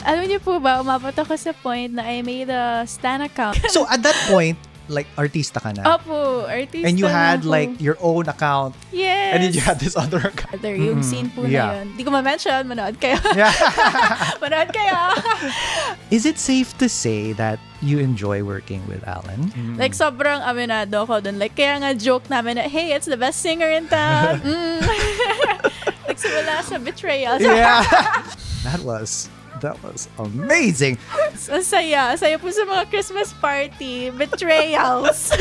Alam niyo po ba, umabot ako sa point na I made a Stan account. So at that point, like, artista ka na. Opo, artista And you had na ako. like your own account. Yes. And then you had this other account. Yung scene po na yun. Di ko ma-mention, manood kayo. Yeah. Manood kayo. Is it safe to say that you enjoy working with Alan? Like, sobrang aminado ko dun. Like, kaya nga joke namin na, hey, it's the best singer in town. Nagsimula sa betrayal. Yeah. That was amazing. Ang saya. Saya po sa mga Christmas party. Betrayals.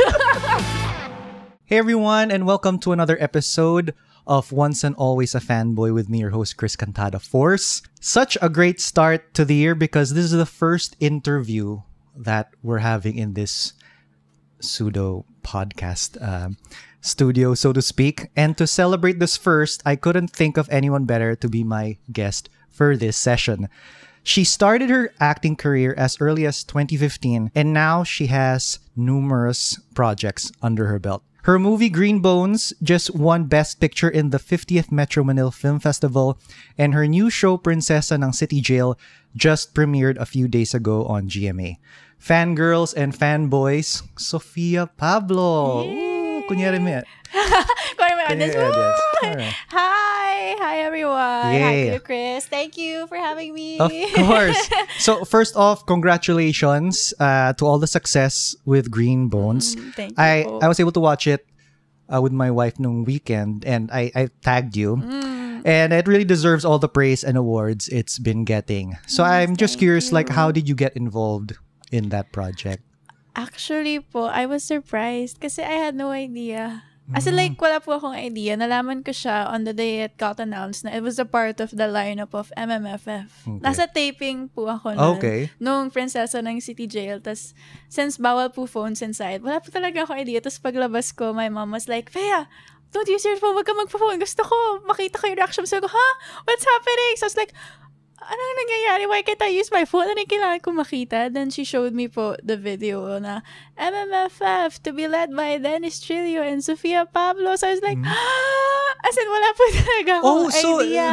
Hey everyone, and welcome to another episode of Once and Always a Fanboy with me, your host, Chris Cantada Force. Such a great start to the year because this is the first interview that we're having in this pseudo podcast studio, so to speak. And to celebrate this first, I couldn't think of anyone better to be my guest for this session. She started her acting career as early as 2015, and now she has numerous projects under her belt. Her movie Green Bones just won Best Picture in the 50th Metro Manila Film Festival, and her new show Prinsesa ng City Jail just premiered a few days ago on GMA. Fangirls and fanboys, Sofia Pablo. Ooh, kunyari mo yan. Hi everyone. Yay. Hi to you, Chris. Thank you for having me. Of course. So first off, congratulations to all the success with Green Bones. Thank you. I was able to watch it with my wife nung weekend, and I tagged you. And it really deserves all the praise and awards it's been getting. So I'm just curious, like, how did you get involved in that project? Actually po, I was surprised kasi I had no idea. As in, like, wala po akong idea. Nalaman ko siya on the day it got announced na it was a part of the lineup of MMFF. Okay. Nasa taping po ako nun. Okay. Nung Prinsesa ng City Jail. Tas, since bawal po phones inside, wala po talaga akong idea. Tas paglabas ko, my mom was like, Fea, don't use your phone. Wag ka magpa-phone. Gusto ko makita ko yung reaction. So, I go, ha? What's happening? So, I was like, anong nangyayari? Why can't I use my phone? Ano yung kailangan ko makita? Then she showed me po the video na MMFF to be led by Dennis Trillo and Sofia Pablo. So I was like, as in, wala po talaga akong idea.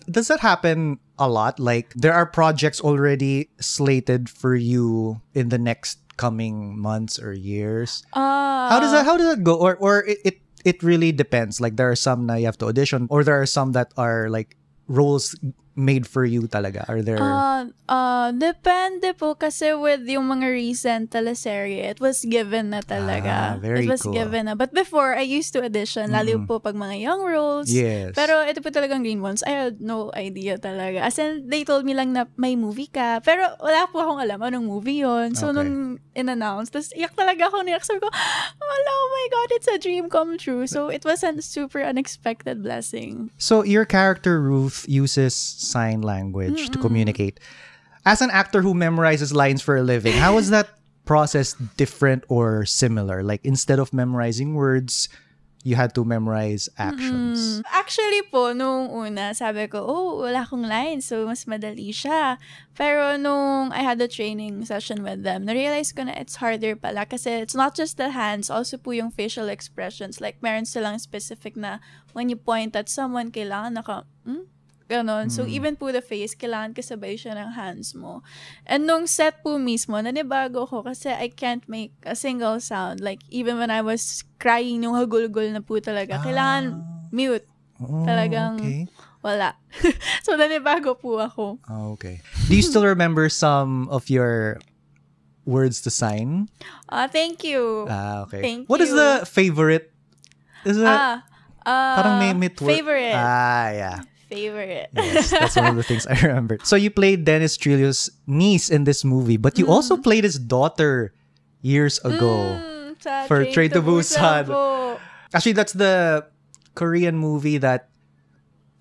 Does that happen a lot? Like, there are projects already slated for you in the next coming months or years. How does that go? Or it really depends. Like, there are some na you have to audition, or there are some that are like roles made for you talaga? Are there? Depende po kasi with yung mga recent teleserye, it was given na talaga. Very it was cool. given na. But before, I used to audition, lalo po pag mga young roles. Yes. Pero ito po talagang Green Ones, I had no idea talaga. As in, they told me lang na may movie ka. Pero wala po akong alam anong movie yon. So, Okay. nung in-announce, tapos iyak talaga ako. Sabi ko, oh my God, it's a dream come true. So, it was a super unexpected blessing. So your character Ruth uses sign language to communicate. As an actor who memorizes lines for a living, how is that process different or similar? Like, instead of memorizing words, you had to memorize actions. Actually po, nung una, sabi ko, wala akong lines, so mas madali siya. Pero nung I had a training session with them, na-realize ko na it's harder pala kasi it's not just the hands, also po yung facial expressions. Like, meron silang specific na when you point at someone, kailangan ganon. So, even po the face, kailangan kasabay siya ng hands mo. And nung set po mismo, nanibago ko kasi I can't make a single sound. Like, even when I was crying, nung hagulgol na po talaga, kailangan mute. Talagang wala. So, nanibago po ako. Okay. Do you still remember some of your words to sign? Thank you. Okay. Thank What is you. the favorite? Is it parang may favorite. Yeah. Favorite. Yes, that's one of the things I remember. So you played Dennis Trillo's niece in this movie, but you also played his daughter years ago for Train to Busan. Po. Actually, that's the Korean movie that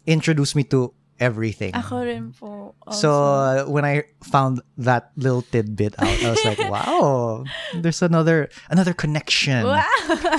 introduced me to everything. Ako rin po. Also. So when I found that little tidbit out, I was like, wow, there's another connection. Wow.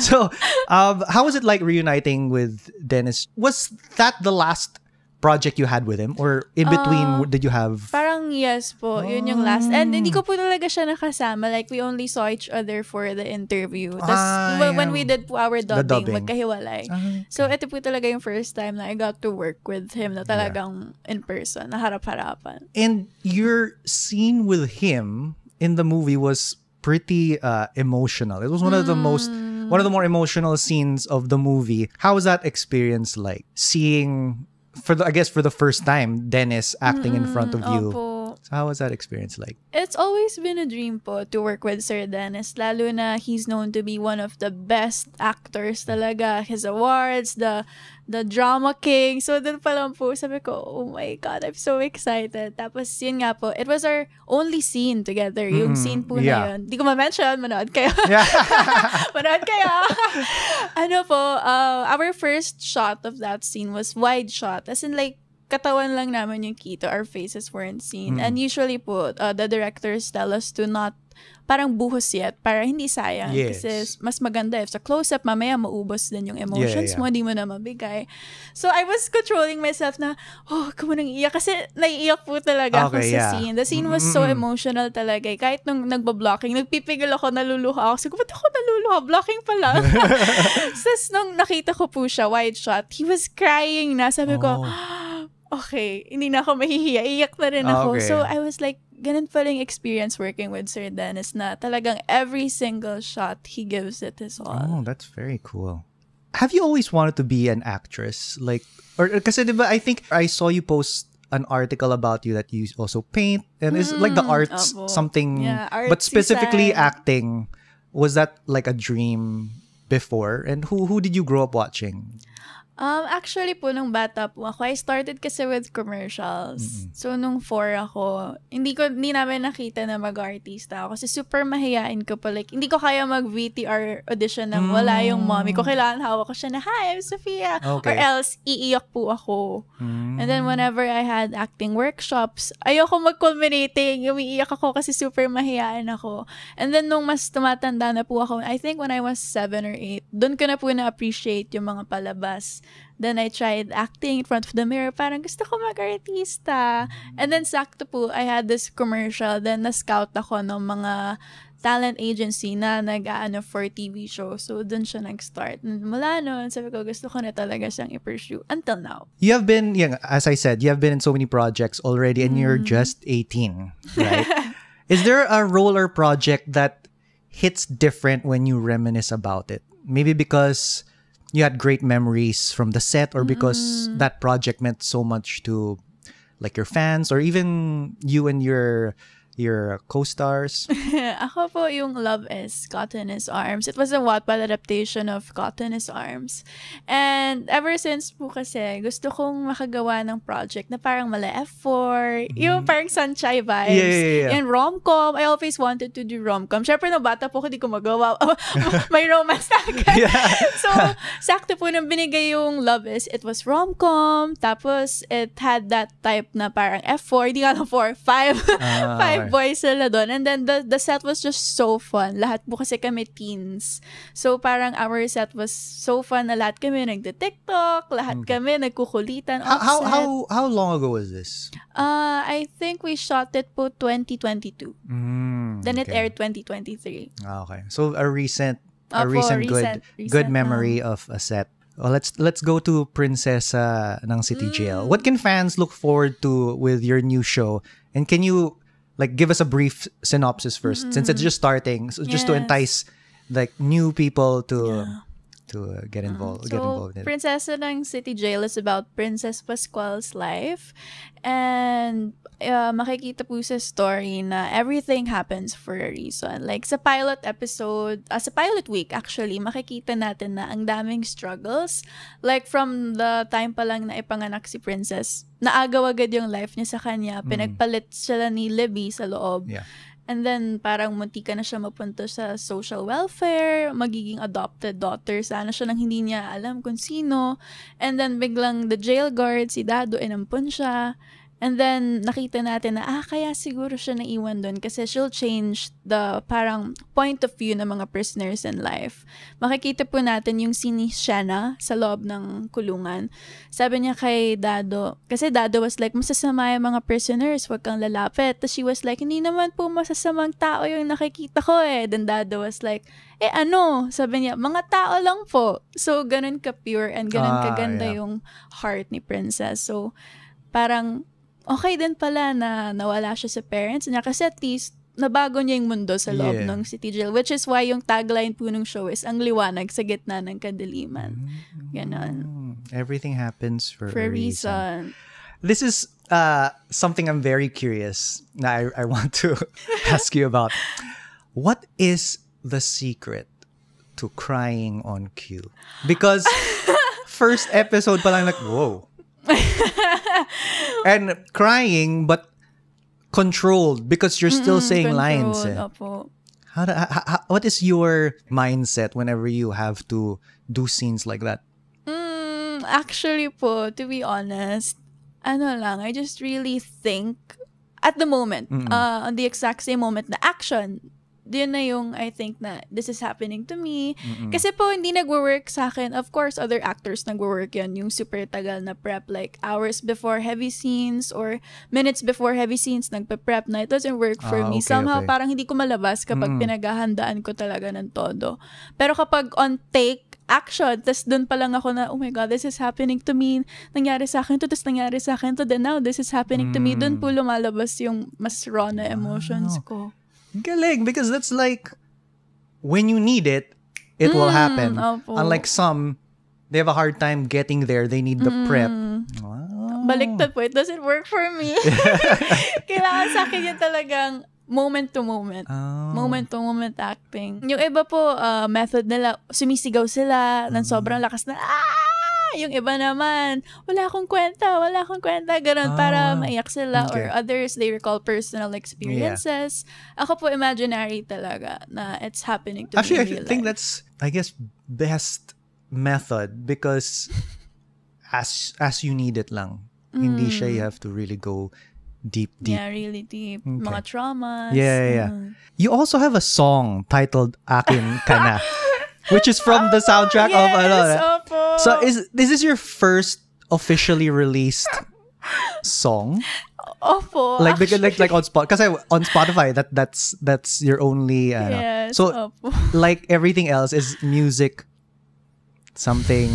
So how was it like reuniting with Dennis? Was that the last project you had with him? Or in between, did you have... Parang yes po. Yun yung last. And hindi ko po talaga siya nakasama. Like, we only saw each other for the interview. Tapos, when we did po our dubbing, magkahiwalay. Okay. So, ito po talaga yung first time na I got to work with him na talagang in person, na harap-harapan. And your scene with him in the movie was pretty emotional. It was one of the more emotional scenes of the movie. How was that experience like? Seeing... for the first time, Dennis acting in front of you. Opo. So how was that experience like? It's always been a dream po to work with Sir Dennis. Lalo na he's known to be one of the best actors talaga. His awards, the drama king. So dun pa lang po, sabi ko, oh my God, I'm so excited. Tapos yun nga po, it was our only scene together. Yung scene po na yun. Di ko ma-mention, manood kayo. Manood kayo. Ano po, our first shot of that scene was wide shot. As in like, katawan lang naman yung kita. Our faces weren't seen. And usually po, the directors tell us to not parang buhos yet para hindi sayang. Yes. Kasi mas maganda if sa close-up, mamaya maubos din yung emotions mo, hindi mo na mabigay. So, I was controlling myself na, huwag mo nang iiyak. Kasi naiiyak po talaga ako sa scene. The scene was so emotional talaga. Kahit nung nagbablocking, nagpipigil ako, naluluha ako. Sabi ko, ba't ako naluluha? Blocking pa lang. Tapos nung nakita ko po siya, wide shot, he was crying na. Sabi ko, okay, hindi na ako mahihiya. Iiyak na rin ako. Okay. So, I was like, ganun pa rin experience working with Sir Dennis na talagang every single shot, he gives it his all. Oh, that's very cool. Have you always wanted to be an actress? Like, or kasi diba, I think I saw you post an article about you that you also paint and is like the arts something, but specifically acting. Was that like a dream before? And who did you grow up watching? Actually po, nung bata po ako, I started kasi with commercials. So, nung 4 ako, hindi namin nakita na mag-artista ako kasi super mahihain ko po. Like, hindi ko kaya mag-VTR audition nang wala yung mommy ko. Kailangan hawak ko siya na, hi, I'm Sophia. Okay. Or else, iiyak po ako. And then, whenever I had acting workshops, ayoko mag-culminating. Umiiyak ako kasi super mahihain ako. And then, nung mas tumatanda na po ako, I think when I was 7 or 8, doon ko na po na-appreciate yung mga palabas. Then I tried acting in front of the mirror. Parang gusto ko mag-artista. And then sakto po, I had this commercial. Then na-scout ako ng mga talent agency na nag-aano for TV show. So dun siya nag-start. And mula nun, sabi ko gusto ko na talaga siyang i-pursue until now. You have been, as I said, you have been in so many projects already and you're just 18, right? Is there a role or project that hits different when you reminisce about it? Maybe because you had great memories from the set or because that project meant so much to like your fans or even you and your co-stars? Ako po yung Love is Caught in His Arms. It was a Wattpad adaptation of Caught in His Arms. And ever since po kasi, gusto kong makagawa ng project na parang mala F4, yung parang sunshine vibes. Yeah. And rom-com. I always wanted to do rom-com. Syempre, no bata po, hindi ko magawa. May romance agad. So, sakto po nang binigay yung Love is, it was rom-com. Tapos, it had that type na parang F4. Hindi nga lang 4, 5. 5 boys sila doon. And then the set was just so fun. Lahat po kasi kami teens. So parang our set was so fun na lahat kami nagde-TikTok, lahat kami nagkukulitan offset. How long ago was this? I think we shot it po 2022. Then it aired 2023. Okay. So a recent recent memory of a set. Oh, let's go to Prinsesa ng City Jail. What can fans look forward to with your new show? And can you like give us a brief synopsis first since it's just starting, so just to entice like new people to get involved. So, Prinsesa ng City Jail is about Princess Pascual's life. And makikita po sa story na everything happens for a reason. Like sa pilot episode, sa pilot week actually, makikita natin na ang daming struggles. Like from the time pa lang na ipanganak si Princess, naagaw agad yung life niya sa kanya. Pinagpalit sila ni Libby sa loob. Yeah. And then, parang munti ka na siya mapunta sa social welfare, magiging adopted daughter. Sana siya nang hindi niya alam kung sino. And then, biglang the jail guard, si Dado, inampun siya. And then, nakita natin na, kaya siguro siya naiwan doon kasi she'll change the parang point of view ng mga prisoners in life. Makikita po natin yung scene ni Shanna sa loob ng kulungan. Sabi niya kay Dado, kasi Dado was like, masasama yung mga prisoners, wag kang lalapit. Tapos she was like, hindi naman po masasamang tao yung nakikita ko eh. Then Dado was like, ano? Sabi niya, mga tao lang po. So, ganun ka-pure and ganun kaganda yung heart ni Princess. So, parang, okay din pala na nawala siya sa parents niya kasi at least nabago niya yung mundo sa loob ng City Jail, which is why yung tagline po ng show is ang liwanag sa gitna ng kadiliman. Ganon. Everything happens for a reason. reason. This is something I'm very curious na I want to ask you about. What is the secret to crying on cue? Because first episode pa lang like, whoa. And crying, but controlled because you're still saying lines. Opo. What is your mindset whenever you have to do scenes like that? Actually po, to be honest, I just really think at the moment, on the exact same moment na action, yun na yung I think na this is happening to me. Kasi po hindi nagwo-work sa akin. Of course, other actors nagwo-work yan. Yung super tagal na prep, like hours before heavy scenes or minutes before heavy scenes, nagpe-prep na. It doesn't work for me. Somehow, parang hindi ko malabas kapag pinaghahandaan ko talaga ng todo. Pero kapag on take, action, tas dun pa lang ako na, oh my God, this is happening to me. Nangyari sa akin to, tas nangyari sa akin to. Then now, this is happening to me. Dun po lumalabas yung mas raw na emotions ko. Galing, because that's like when you need it, it will happen. Opo. Unlike some, they have a hard time getting there. They need the prep. Wow. Baliktad po. It doesn't work for me. Kailangan sa akin yung talagang moment to moment. Moment to moment acting. Yung iba po, method nila, sumisigaw sila ng sobrang lakas na, Yung iba naman, wala akong kwenta, ganun, para maiyak sila. Okay. Or others, they recall personal experiences. Ako po, imaginary talaga na it's happening to Actually, me in real I think life. that's, I guess, best method because as you need it lang. Hindi siya you have to really go deep. Yeah, really deep. Okay. Mga traumas. Yeah. You also have a song titled Akin Ka Na, which is from the soundtrack of Opo. So is this your first officially released song? Opo. Like because like on spot kasi on Spotify that's your only Yes, so opo. like everything else is music something.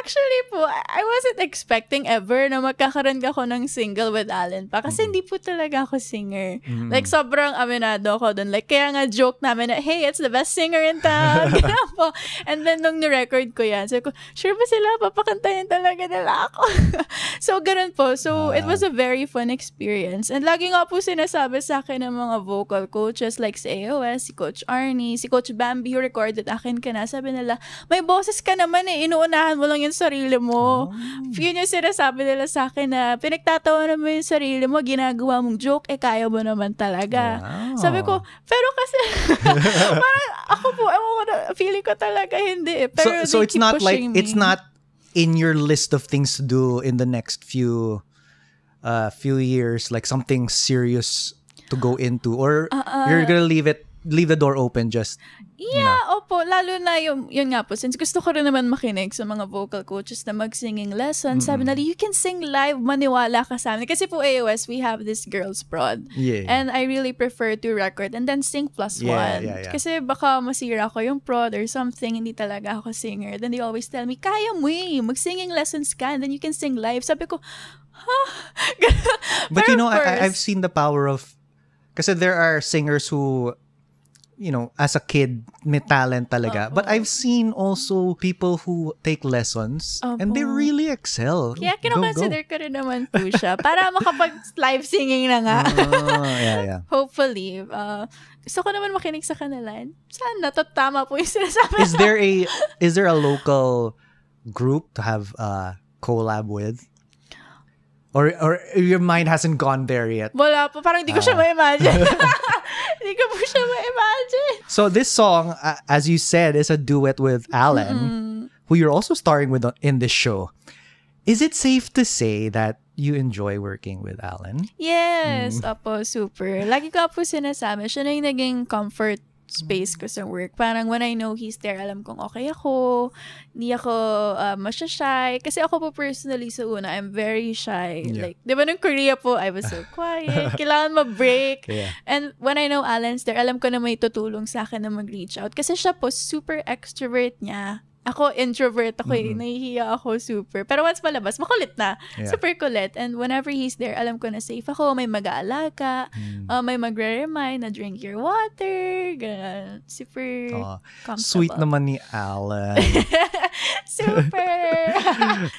Actually po, I wasn't expecting ever na magkakaroon ako ng single with Allen pa. Kasi hindi po talaga ako singer. Like, sobrang aminado ako dun. Like, kaya nga joke namin na, hey, it's the best singer in town. Ganun po. And then, nung ni-record ko yan, sabi ko, sure ba sila? Papakantayin talaga nila ako. So, ganun po. So, it was a very fun experience. And lagi nga po sinasabi sa akin ng mga vocal coaches like si AOS, si Coach Arnie, si Coach Bambi who recorded Akin Ka Na. Sabi nila, may boses ka naman eh. Inuunahan mo lang yung sarili mo. Yun yung sinasabi nila sa akin na pinagtatawanan mo yung sarili mo, ginagawa mong joke, kaya mo naman talaga. Wow. Sabi ko, pero kasi parang ako po, feeling ko talaga hindi eh. Pero So they it's keep not like pushing me. it's not in your list of things to do in the next few years, like something serious to go into, or you're gonna leave the door open just. Yeah, opo. Lalo na yun nga po. Since gusto ko rin naman makinig sa mga vocal coaches na mag-singing lessons, sabi nila, you can sing live, maniwala ka sa amin. Kasi po AOS, we have this girls prod. Yeah. And I really prefer to record and then sing plus one. Yeah. Kasi baka masira ko yung prod or something, hindi talaga ako singer. Then they always tell me, kaya mo eh, mag-singing lessons ka and then you can sing live. Sabi ko, But you know, of course. I've seen the power of, kasi there are singers who, you know, as a kid, may talent talaga. But I've seen also people who take lessons and they really excel. Kaya Go. kinoconsider ko rin naman po siya para makapag-live singing na nga. Yeah. Hopefully. Gusto ko naman makinig sa kanila. Sana tama po yung sinasabi. Is there a local group to have collab with? Or your mind hasn't gone there yet? Wala po. Parang hindi ko siya ma-imagine. Hindi ko po siya ma-imagine. So this song, as you said, is a duet with Alan, who you're also starring with in this show. Is it safe to say that you enjoy working with Alan? Yes, opo, super. Lagi ko po sinasabi, siya na yung naging comfort space ko sa work. Parang when I know he's there, alam kong okay ako, hindi ako masya-shy. Kasi ako po personally sa una, I'm very shy. Yeah. Like, di ba nung Korea po, I was so quiet. Kailangan ma-break. Yeah. And when I know Alan's there, alam ko na may tutulong sa akin na mag-reach out. Kasi siya po, super extrovert niya. Ako, introvert ako nahihiya ako super. Pero once malabas, makulit na. Yeah. Super kulit. And whenever he's there, alam ko na safe ako, may mag-aalaga, may magre-remind na drink your water, ganun. Super comfortable. Sweet naman ni Alan. Super!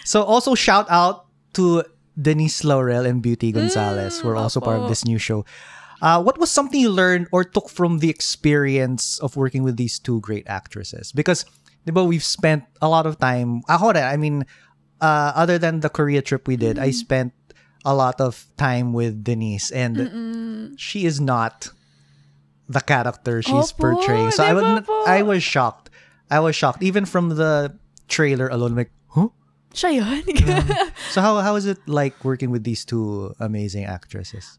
So also shout out to Denise Laurel and Beauty Gonzalez, who are also part of this new show. What was something you learned or took from the experience of working with these two great actresses? Because diba, we've spent a lot of time. Other than the Korea trip we did, I spent a lot of time with Denise, and she is not the character she's portraying. So I was shocked. Even from the trailer alone, like, huh? Siya yun? So how is it like working with these two amazing actresses?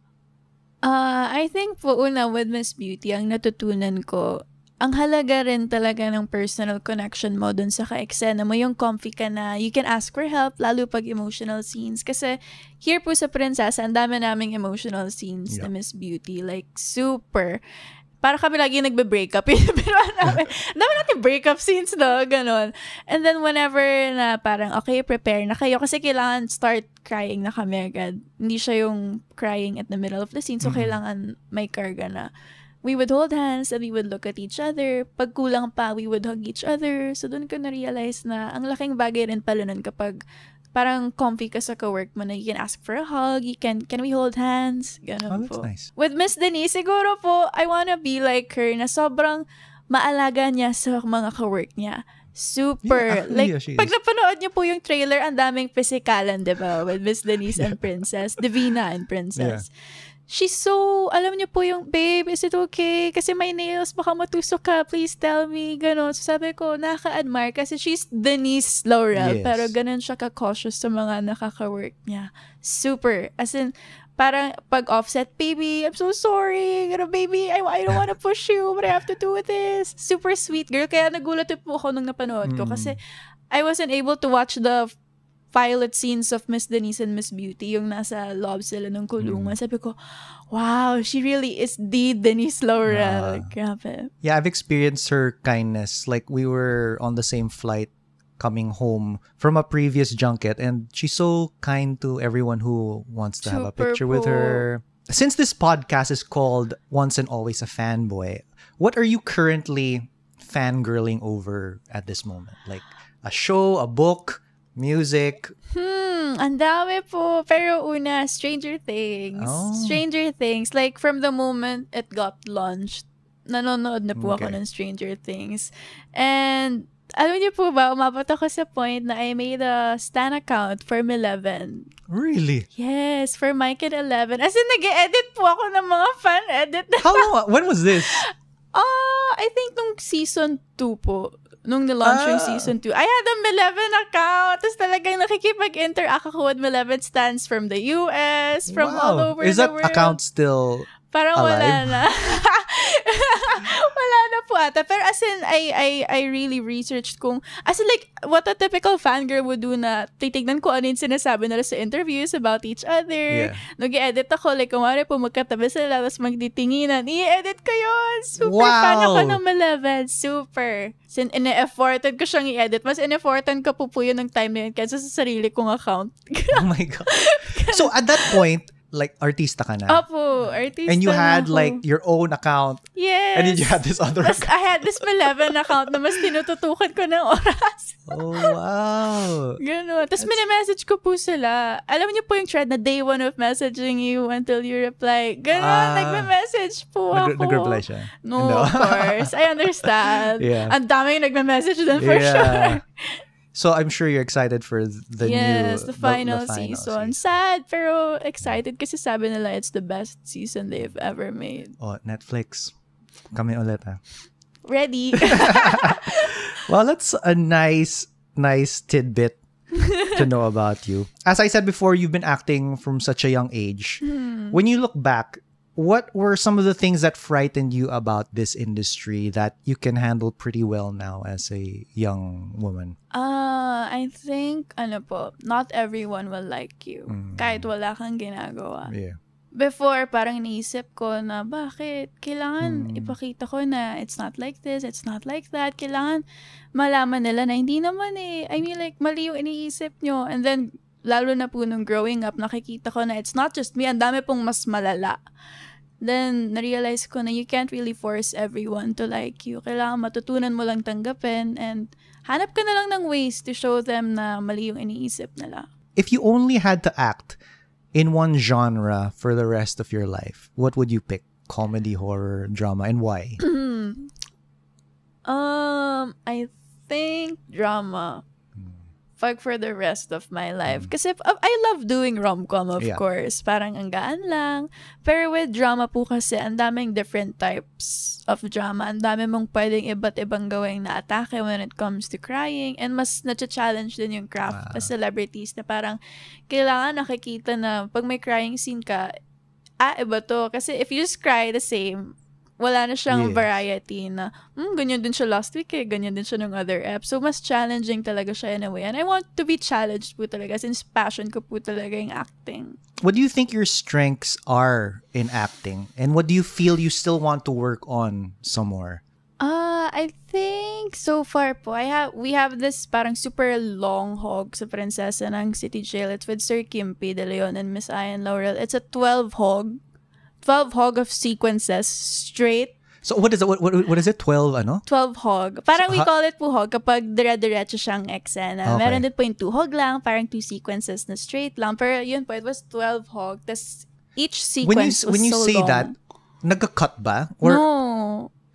I think po una with Miss Beauty, ang natutunan ko, ang halaga rin talaga ng personal connection mo dun sa ka-eksena mo, yung comfy ka na, you can ask for help, lalo pag emotional scenes. Kasi here po sa Prinsesa, ang dami naming emotional scenes na Miss Beauty. Like, super. Para kami lagi nagbe-break up. Pero ang dami natin breakup scenes, no? Ganon. And then whenever na parang, okay, prepare na kayo. Kasi kailangan start crying na kami agad. Hindi siya yung crying at the middle of the scene. So, kailangan may karga na. We would hold hands and we would look at each other. Pag kulang pa, we would hug each other. So, doon ko na-realize na ang laking bagay rin pala nun kapag parang comfy ka sa ka-work mo na you can ask for a hug, can we hold hands? Ganun that's po. nice. With Miss Denise, siguro po, I wanna be like her na sobrang maalaga niya sa mga ka-work niya. Super. Pag napanood niyo po yung trailer, ang daming pisikalan, di ba? With Miss Denise and Princess. Divina and Princess. Yeah. She's so, alam niyo po yung, babe, is it okay? Kasi my nails, baka matusok ka. Please tell me. Ganon. So sabi ko, nakaka-admire kasi she's Denise Laurel. Yes. Pero ganon siya ka-cautious sa mga nakaka-work niya. Super. As in, parang pag offset, baby, I'm so sorry. Gano, baby, I don't want to push you, but I have to do this. Super sweet girl. Kaya nagulat po ako nung napanood ko. Kasi I wasn't able to watch the pilot scenes of Miss Denise and Miss Beauty, yung nasa loob sila ng kulungan. Sabi ko, wow, she really is the Denise Laurel. Grabe. Yeah, I've experienced her kindness. Like, we were on the same flight coming home from a previous junket, and she's so kind to everyone who wants to have a picture with her. Since this podcast is called Once and Always a Fanboy, what are you currently fangirling over at this moment? Like, a show, a book, music? Ang dami po. Pero una, Stranger Things. Stranger Things. Like, from the moment it got launched, nanonood na po ako ng Stranger Things. And, alam niyo po ba, umabot ako sa point na I made a Stan account for M11. Really? Yes, for Mike and 11. As in, nag-edit po ako ng mga fan edit. How long? When was this? I think nung season 2 po. Nung nilaunch yung season 2. I had a M11 account. Tapos talagang nakikipag-interact ako with M11 stands from the US, from all over the world. Is that account still parang alive? Wala na. Wala na po ata. Pero as in, I really researched kung, as in like, what a typical fangirl would do na titignan ko ano yung sinasabi nila sa interviews about each other. Yeah. Nag-edit ako, like, kumari po magkatabi sila, tapos magtitinginan. I-edit ko yun! Super wow. Fan ako ng M11. Super. Sin ine-effortan ko siyang i-edit. Mas ine-effortan ko po yun ng time na yun kaysa sa sarili kong account. Oh my God. So, at that point, like, artista ka na. Opo, artista. And you had, ako. like, your own account. Yes. And then you had this other account. I had this M11 account na mas tinututukan ko ng oras. Oh, wow. Gano'n. Tapos mini-message ko po sila. Alam niyo po yung thread na day one of messaging you until you reply. Gano'n, nagme-message po ako. Nag-reply siya? No, of course. I understand. Yeah. Ang daming nagme-message din for sure. So I'm sure you're excited for the the final season. Sad, pero excited kasi sabi nila it's the best season they've ever made. Oh, Netflix. Kami ulit, ha? Ready. Well, that's a nice tidbit to know about you. As I said before, you've been acting from such a young age. When you look back, what were some of the things that frightened you about this industry that you can handle pretty well now as a young woman? I think, not everyone will like you. Kahit wala kang ginagawa. Yeah. Before, parang iniisip ko na, bakit? Kailangan ipakita ko na it's not like this, it's not like that. Kailangan malaman nila na hindi naman eh. I mean, like, mali yung iniisip nyo. And then, lalo na po nung growing up, nakikita ko na it's not just me. Ang dami pong mas malala. Then, na-realize ko na you can't really force everyone to like you. Kailangan matutunan mo lang tanggapin and hanap ka na lang ng ways to show them na mali yung iniisip nila. If you only had to act in one genre for the rest of your life, what would you pick? Comedy, horror, drama, and why? I think drama. Pag for the rest of my life. Kasi I love doing rom-com, of course. Parang ang gaan lang. Pero with drama po kasi, ang daming different types of drama. Ang dami mong pwedeng iba't ibang gawing na atake when it comes to crying. And mas na-challenge din yung craft as celebrities na parang kailangan nakikita na pag may crying scene ka, iba to. Kasi if you just cry the same, wala na siyang variety na, ganyan din siya last week ganyan din siya ng other ep. So, mas challenging talaga siya in a way. And I want to be challenged po talaga since passion ko po talaga yung acting. What do you think your strengths are in acting? And what do you feel you still want to work on some more? I think so far po, we have this parang super long hog sa Prinsesa ng City Jail. It's with Sir Kim P. De Leon and Miss Ayan Laurel. It's a 12 hog of sequences straight. So what is it? What is it? 12 ano? 12 hog. Parang we call it po hog kapag dire-diretso siyang eksena. Meron din po yung 2 hog lang, parang 2 sequences na straight lang. Pero yun po, it was 12 hog. Tas each sequence was so long. When you say that, nagka-cut ba? Or, no.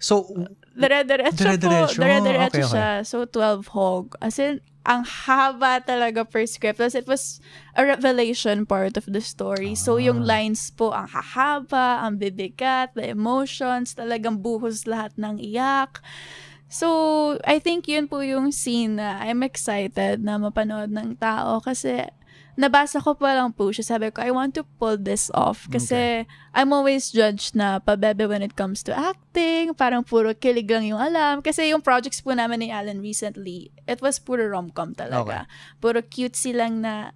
So, dire-diretso po. Dire-diretso okay. siya. So 12 hog. As in, ang haba talaga per script. Plus, it was a revelation part of the story. So, yung lines po, ang hahaba, ang bibigat, the emotions, talagang buhos lahat ng iyak. So, I think yun po yung scene na I'm excited na mapanood ng tao kasi nabasa ko pa lang po siya. Sabi ko, I want to pull this off. Kasi I'm always judged na pabebe when it comes to acting. Parang puro kilig lang yung alam. Kasi yung projects po namin ni Alan recently, it was puro rom-com talaga. Okay. Puro cutesy lang na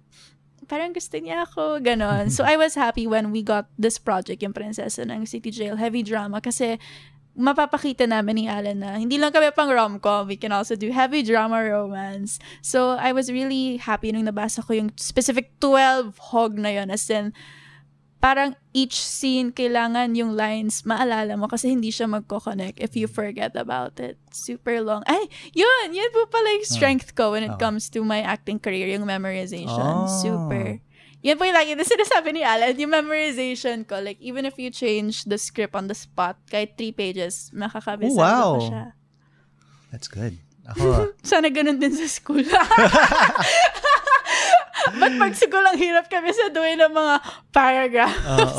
parang gusto niya ako, ganon. So I was happy when we got this project, yung Prinsesa ng City Jail, heavy drama. Kasi mapapakita namin ni Alan na hindi lang kami pang rom-com, we can also do heavy drama romance. So, I was really happy nung nabasa ko yung specific 12 hog na yun. As in, parang each scene, kailangan yung lines maalala mo kasi hindi siya magko-connect if you forget about it. Super long. Ay, yun po pala yung strength ko when it comes to my acting career, yung memorization. Super. Yan po yung lagi na sinasabi ni Alan, yung memorization ko. Like, even if you change the script on the spot, kahit 3 pages, makakabisado ko siya. That's good. Ako, sana ganun din sa school. But pag siguro lang hirap kami sa doing ng mga paragraphs.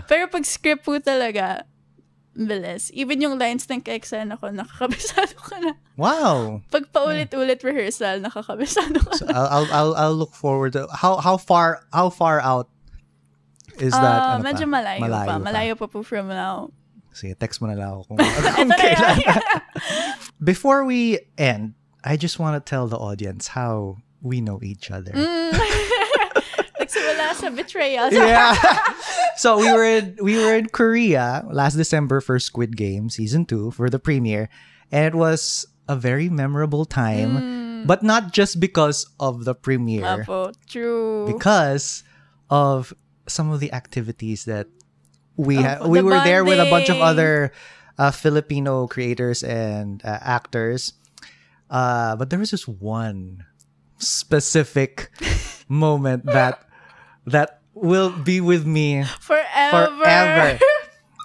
Pero pag script po talaga, bilis. Even yung lines ng ka-exam ako, nakakabisado ko na. Wow. Pag paulit-ulit rehearsal, nakakabisado ko so na. I'll look forward to how far out is that? Medyo malayo pa. Malayo pa po from now. Sige, text mo na lang ako kung kailan. Before we end, I just want to tell the audience how we know each other. Nagsimula sa betrayal. Yeah. So we were in Korea last December for Squid Game season 2 for the premiere, and it was a very memorable time, but not just because of the premiere. True. Because of some of the activities that we were there with a bunch of other Filipino creators and actors. But there was this one specific moment that will be with me forever.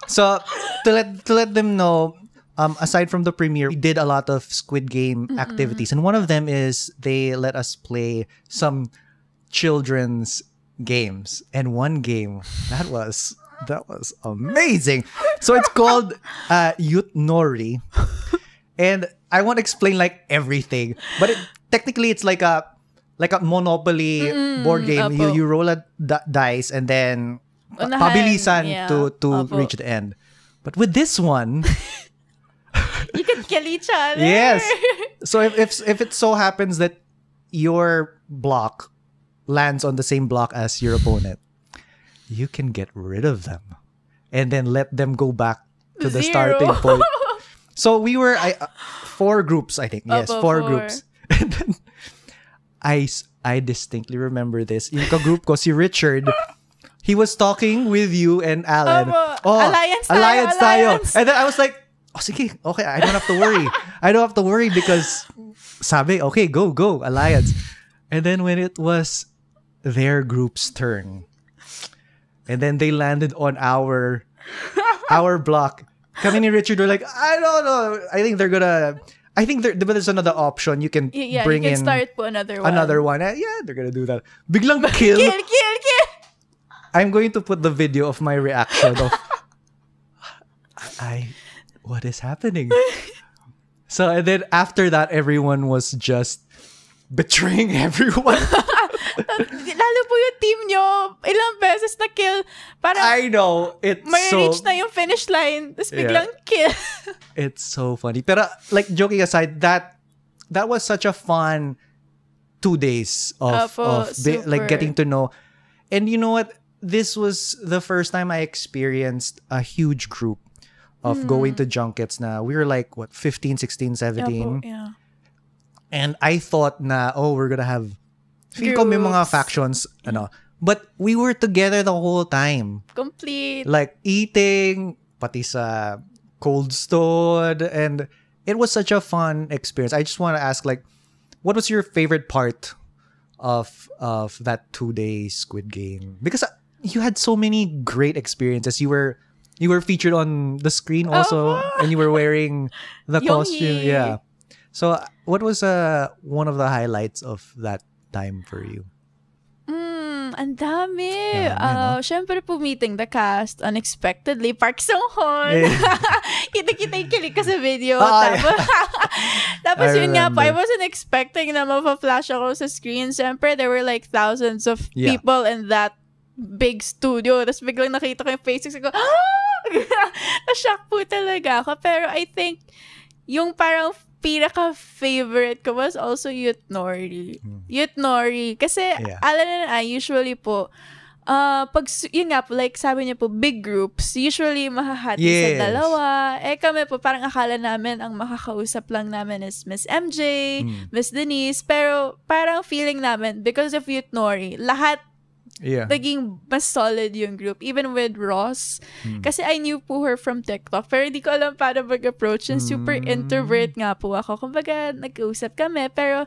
So to let them know, aside from the premiere, we did a lot of Squid Game activities, and one of them is they let us play some children's games. And one game that was amazing. So it's called Youth Nori, and I won't explain like everything, but technically it's like like a Monopoly board game. Opo. You roll a dice and then Unahan, pabilisan yeah. to Opo. reach the end. But with this one, You can kill each other. yes. So if it so happens that your block lands on the same block as your opponent, you can get rid of them and then let them go back to the Zero. starting point. So we were 4 groups, I think. Yes, Opo, 4 4. groups. And then I distinctly remember this. Yung ka-group ko, si Richard, he was talking with you and Alan. Opo. Alliance tayo, tayo. alliance. And then I was like, oh, sige, okay, I don't have to worry. I don't have to worry because sabi, okay, go, alliance. And then when it was their group's turn, and then they landed on our block, kami ni Richard were like, I don't know. I think there's another option. You can Yeah, bring you can in start po another one. Yeah, they're gonna do that. Biglang kill. Kill. I'm going to put the video of my reaction of what is happening? So and then after that, everyone was just betraying everyone. Lalo po yung team nyo, ilang beses na kill. Parang I know. may reach na yung finish line, tapos biglang kill. It's so funny. Pero like joking aside, that was such a fun 2 days of like getting to know. And you know what? This was the first time I experienced a huge group of going to junkets na. We were like, what, 15, 16, 17? Yeah. And I thought na, we're gonna have, feel ko may mga Groups. factions, but we were together the whole time. Complete. Like, eating, pati sa Cold Stone, and it was such a fun experience. I just want to ask, like, what was your favorite part of that 2-day Squid Game? Because you had so many great experiences. You were featured on the screen also, and you were wearing the costume. Yummy. Yeah. So, what was one of the highlights of that time for you? Ang dami. No? Syempre po meeting the cast unexpectedly. Park Sung-hoon. Kita-kita yung kilig ka sa video. Tapos yun nga po, I wasn't expecting na mapa-flash ako sa screen. Syempre, there were like thousands of people in that big studio. Tapos biglang nakita ko yung faces ko. Na-shock po talaga ako. Pero I think, yung parang pinaka-favorite ko was also Youth Nori. Youth Nori. Kasi, Alan and I, usually po, yun nga po, like sabi niya po, big groups, usually mahahati sa dalawa. Kami po, parang akala namin, ang makakausap lang namin is Miss MJ, Miss Denise, pero parang feeling namin, because of Youth Nori, lahat naging mas solid yung group. Even with Ross. Kasi I knew po her from TikTok. Pero hindi ko alam paano mag-approach. And super introvert nga po ako. Kumbaga, nag-usap kami. Pero,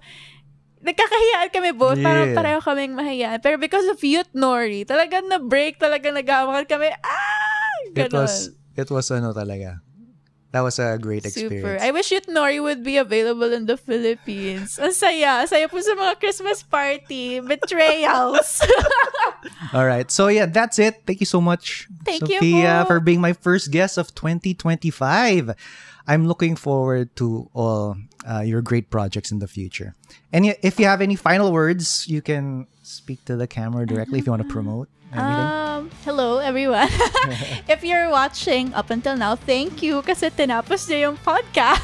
nagkakahiyaan kami both. Parang pareho kaming mahiyaan. Pero because of Youth Nori, talagang na-break, talagang nag-awakan kami. Ganon. It was talaga. That was a great experience. Super. I wish Youth Nori would be available in the Philippines. Ang saya. Saya po sa mga Christmas party. Betrayals. All right. So yeah, that's it. Thank you so much, Thank you Sophia, po. for being my first guest of 2025. I'm looking forward to all your great projects in the future. And if you have any final words, you can speak to the camera directly if you want to promote anything. Hello, everyone. If you're watching up until now, thank you kasi tinapos niyo yung podcast.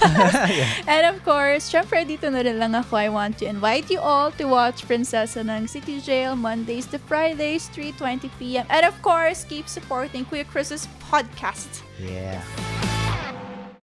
And of course, syempre dito na rin lang ako. I want to invite you all to watch Prinsesa ng City Jail Mondays to Fridays, 3:20 p.m. And of course, keep supporting Kuya Chris's podcast. Yeah.